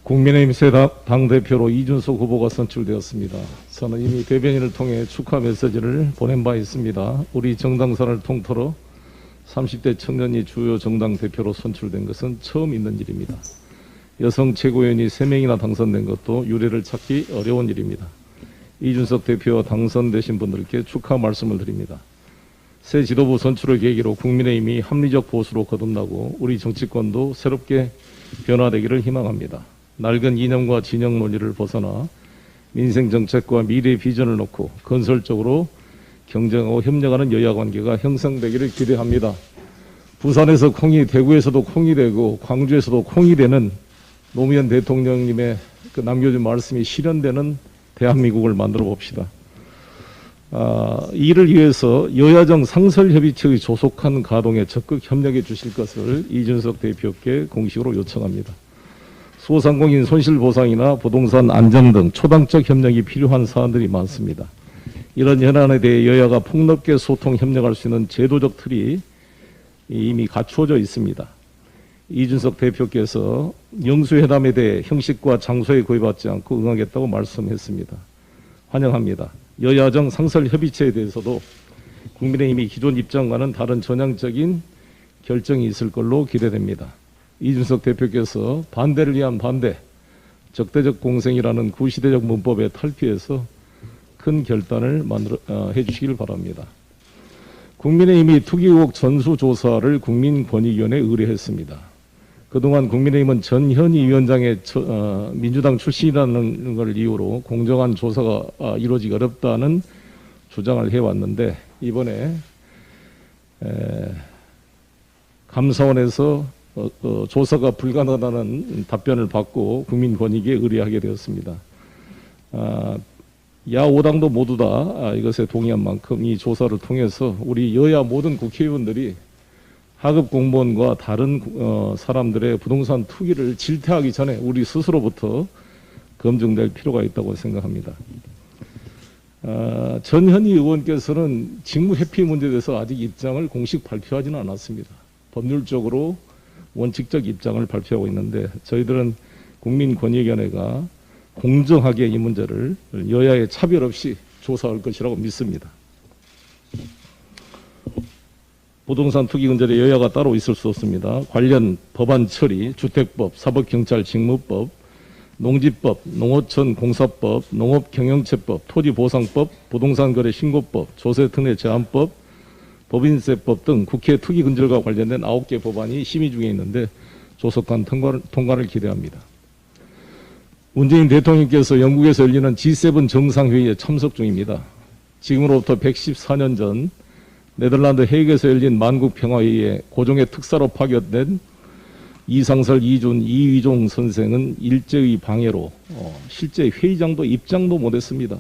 국민의힘 새 당대표로 이준석 후보가 선출되었습니다. 저는 이미 대변인을 통해 축하 메시지를 보낸 바 있습니다. 우리 정당사를 통틀어 30대 청년이 주요 정당 대표로 선출된 것은 처음 있는 일입니다. 여성 최고위원이 3명이나 당선된 것도 유례를 찾기 어려운 일입니다. 이준석 대표와 당선되신 분들께 축하 말씀을 드립니다. 새 지도부 선출을 계기로 국민의힘이 합리적 보수로 거듭나고 우리 정치권도 새롭게 변화되기를 희망합니다. 낡은 이념과 진영 논리를 벗어나 민생 정책과 미래 비전을 놓고 건설적으로 경쟁하고 협력하는 여야 관계가 형성되기를 기대합니다. 부산에서 콩이 대구에서도 콩이 되고 광주에서도 콩이 되는 노무현 대통령님의 그 남겨준 말씀이 실현되는 대한민국을 만들어 봅시다. 이를 위해서 여야정 상설협의체의 조속한 가동에 적극 협력해 주실 것을 이준석 대표께 공식으로 요청합니다. 소상공인 손실보상이나 부동산 안정 등 초당적 협력이 필요한 사안들이 많습니다. 이런 현안에 대해 여야가 폭넓게 소통 협력할 수 있는 제도적 틀이 이미 갖추어져 있습니다. 이준석 대표께서 영수회담에 대해 형식과 장소에 구애받지 않고 응하겠다고 말씀했습니다. 환영합니다. 여야정 상설협의체에 대해서도 국민의힘이 기존 입장과는 다른 전향적인 결정이 있을 걸로 기대됩니다. 이준석 대표께서 반대를 위한 반대, 적대적 공생이라는 구시대적 문법에 탈피해서 큰 결단을 해주시길 바랍니다. 국민의힘이 투기 의혹 전수조사를 국민권익위원회에 의뢰했습니다. 그동안 국민의힘은 전현희 위원장의 민주당 출신이라는 걸 이유로 공정한 조사가 이루어지기 어렵다는 주장을 해왔는데 이번에 감사원에서 조사가 불가능하다는 답변을 받고 국민권익위에 의뢰하게 되었습니다. 야5당도 모두 다 이것에 동의한 만큼 이 조사를 통해서 우리 여야 모든 국회의원들이 하급 공무원과 다른 사람들의 부동산 투기를 질퇴하기 전에 우리 스스로부터 검증될 필요가 있다고 생각합니다. 전현희 의원께서는 직무 회피 문제에 대해서 아직 입장을 공식 발표하지는 않았습니다. 법률적으로 원칙적 입장을 발표하고 있는데 저희들은 국민권익위원회가 공정하게 이 문제를 여야의 차별 없이 조사할 것이라고 믿습니다. 부동산 투기 근절에 여야가 따로 있을 수 없습니다. 관련 법안 처리, 주택법, 사법경찰 직무법, 농지법, 농어촌 공사법, 농업경영체법, 토지보상법, 부동산거래 신고법, 조세특례 제한법, 법인세법 등 국회 투기 근절과 관련된 9개 법안이 심의 중에 있는데 조속한 통과를 기대합니다. 문재인 대통령께서 영국에서 열리는 G7 정상회의에 참석 중입니다. 지금으로부터 114년 전 네덜란드 헤이그에서 열린 만국평화회의에 고종의 특사로 파견된 이상설, 이준, 이위종 선생은 일제의 방해로 실제 회의장도 입장도 못했습니다.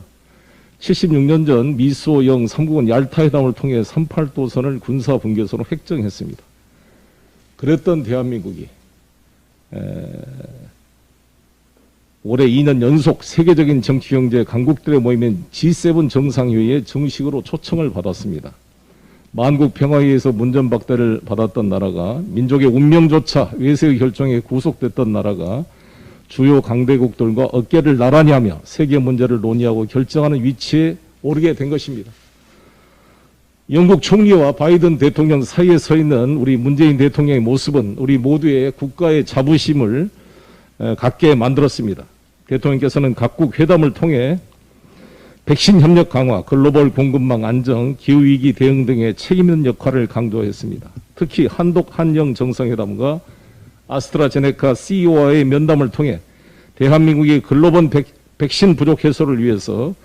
76년 전 미소영 3국은 얄타회담을 통해 38도선을 군사분계선으로 획정했습니다. 그랬던 대한민국이 올해 2년 연속 세계적인 정치경제 강국들의 모임인 G7 정상회의에 정식으로 초청을 받았습니다. 만국평화회의에서 문전박대를 받았던 나라가 민족의 운명조차 외세의 결정에 구속됐던 나라가 주요 강대국들과 어깨를 나란히 하며 세계 문제를 논의하고 결정하는 위치에 오르게 된 것입니다. 영국 총리와 바이든 대통령 사이에 서 있는 우리 문재인 대통령의 모습은 우리 모두의 국가의 자부심을 갖게 만들었습니다. 대통령께서는 각국 회담을 통해 백신 협력 강화, 글로벌 공급망 안정, 기후위기 대응 등의 책임 있는 역할을 강조했습니다. 특히 한독 한영 정상회담과 아스트라제네카 CEO와의 면담을 통해 대한민국이 글로벌 백신 부족 해소를 위해서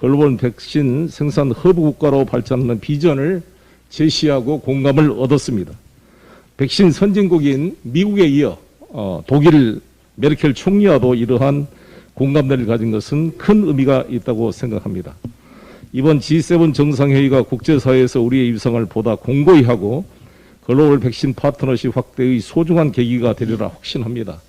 글로벌 백신 생산 허브 국가로 발전하는 비전을 제시하고 공감을 얻었습니다. 백신 선진국인 미국에 이어 독일 메르켈 총리와도 이러한 공감대를 가진 것은 큰 의미가 있다고 생각합니다. 이번 G7 정상회의가 국제사회에서 우리의 위상을 보다 공고히 하고 글로벌 백신 파트너십 확대의 소중한 계기가 되리라 확신합니다.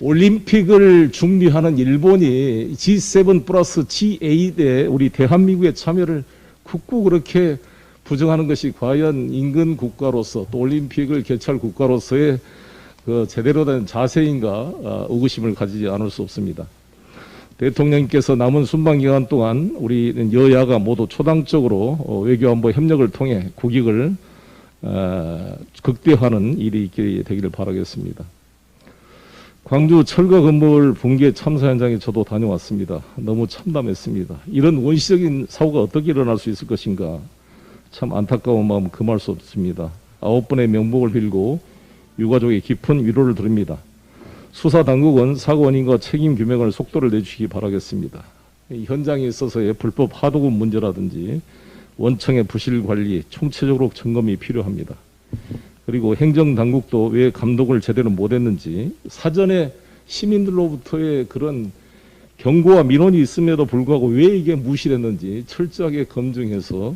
올림픽을 준비하는 일본이 G7 플러스 G8에 우리 대한민국의 참여를 굳고 그렇게 부정하는 것이 과연 인근 국가로서 또 올림픽을 개최할 국가로서의 그 제대로 된 자세인가 의구심을 가지지 않을 수 없습니다. 대통령님께서 남은 순방 기간 동안 우리 여야가 모두 초당적으로 외교안보 협력을 통해 국익을 극대화하는 일이 있게 되기를 바라겠습니다. 광주 철거 건물 붕괴 참사 현장에 저도 다녀왔습니다. 너무 참담했습니다. 이런 원시적인 사고가 어떻게 일어날 수 있을 것인가, 참 안타까운 마음 금할 수 없습니다. 9분의 명복을 빌고 유가족의 깊은 위로를 드립니다. 수사당국은 사고 원인과 책임 규명을 속도를 내주시기 바라겠습니다. 이 현장에 있어서의 불법 하도급 문제라든지 원청의 부실 관리, 총체적으로 점검이 필요합니다. 그리고 행정당국도 왜 감독을 제대로 못했는지, 사전에 시민들로부터의 그런 경고와 민원이 있음에도 불구하고 왜 이게 무시됐는지 철저하게 검증해서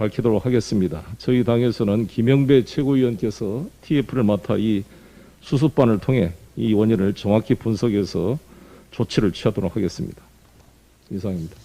밝히도록 하겠습니다. 저희 당에서는 김영배 최고위원께서 TF를 맡아 이 수습반을 통해 이 원인을 정확히 분석해서 조치를 취하도록 하겠습니다. 이상입니다.